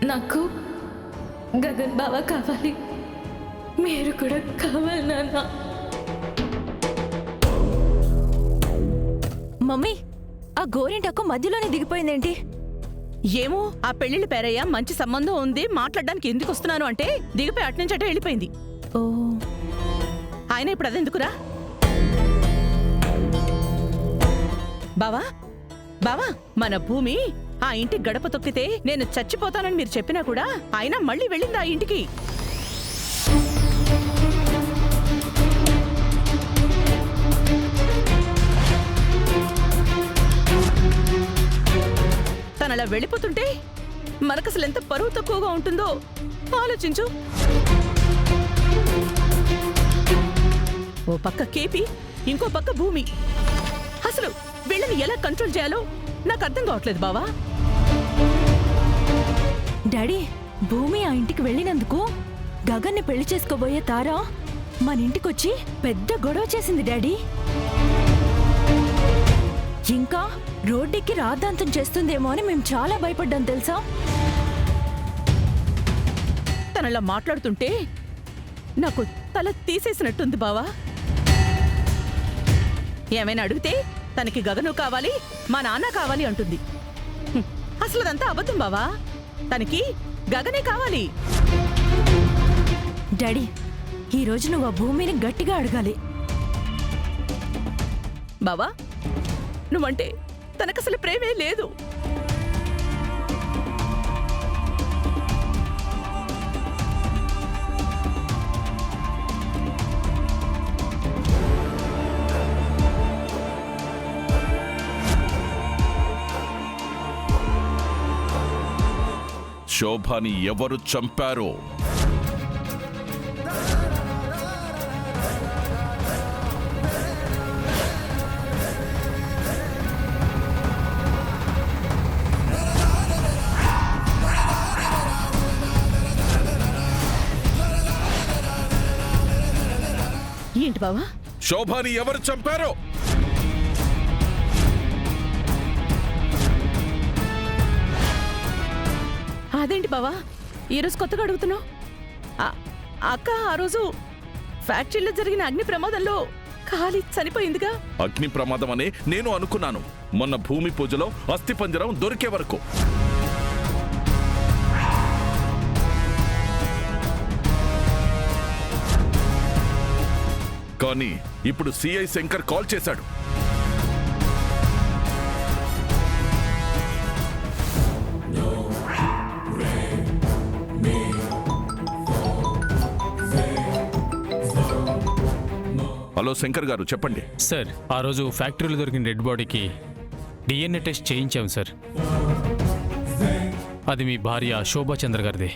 నాకు గగన్ బావ కావాలి, మీరు కూడా కావాలి నాన్న. మమ్మీ, ఆ గోరింటాకు మధ్యలోనే దిగిపోయిందేంటి? ఏమో, ఆ పెళ్లిళ్ళ పేరయ్య మంచి సంబంధం ఉంది, మాట్లాడడానికి ఎందుకు వస్తున్నాను అంటే దిగిపోయి అట్నుంచి అటే వెళ్ళిపోయింది. ఓ, ఆయన ఇప్పుడు అదెందుకురా? బావా బావా, మన భూమి ఆ ఇంటి గడప తొక్కితే నేను చచ్చిపోతానని మీరు చెప్పినా కూడా ఆయన మళ్ళీ వెళ్ళింది ఆ ఇంటికి. తనలా వెళ్ళిపోతుంటే మనకసలు ఎంత పరువు తక్కువగా ఉంటుందో ఆలోచించు. ఓ పక్క కేపీ, ఇంకో పక్క భూమి. అసలు వీళ్ళని ఎలా కంట్రోల్ చేయాలో నాకు అర్థం కావట్లేదు బావా. డాడీ, భూమి ఆ ఇంటికి వెళ్ళినందుకు గగన్ని పెళ్లి చేసుకోబోయే తారా మన ఇంటికొచ్చి పెద్ద గొడవ చేసింది డాడీ. ఇంకా రోడ్డెక్కి రాద్ధాంతం చేస్తుందేమో అని మేము చాలా భయపడ్డాం తెలుసా. తనలా మాట్లాడుతుంటే నాకు తల తీసేసినట్టుంది బావా. ఏమైనా అడిగితే తనకి గగను కావాలి, మా నాన్న కావాలి అంటుంది. అసలు అదంతా అబద్ధం బావా, తనకి గగనే కావాలి. డాడీ, ఈరోజు నువ్వు ఆ భూమిని గట్టిగా అడగాలి. బావా, నువ్వంటే తనకసలు ప్రేమే లేదు. శోభాని ఎవరు చంపారో ఏంటి బావా? శోభాని ఎవరు చంపారో అదేంటి బావా ఈరోజు కొత్తగా అడుగుతున్నావు? అక్క ఆ రోజు ఫ్యాక్టరీలో జరిగిన అగ్ని ప్రమాదంలో ఖాళీ చనిపోయిందిగా. అగ్ని ప్రమాదం అనే నేను అనుకున్నాను, మొన్న భూమి పూజలో అస్థిపంజరం దొరికే వరకు. కానీ ఇప్పుడు సిఐ శంకర్ కాల్ చేశాడు. హలో శంకర్ గారు, చెప్పండి. సార్, ఆ రోజు ఫ్యాక్టరీలో దొరికిన డెడ్ బాడీకి డిఎన్ఏ టెస్ట్ చేయించాం సార్. అది మీ భార్య శోభాచంద్ర గారిదే.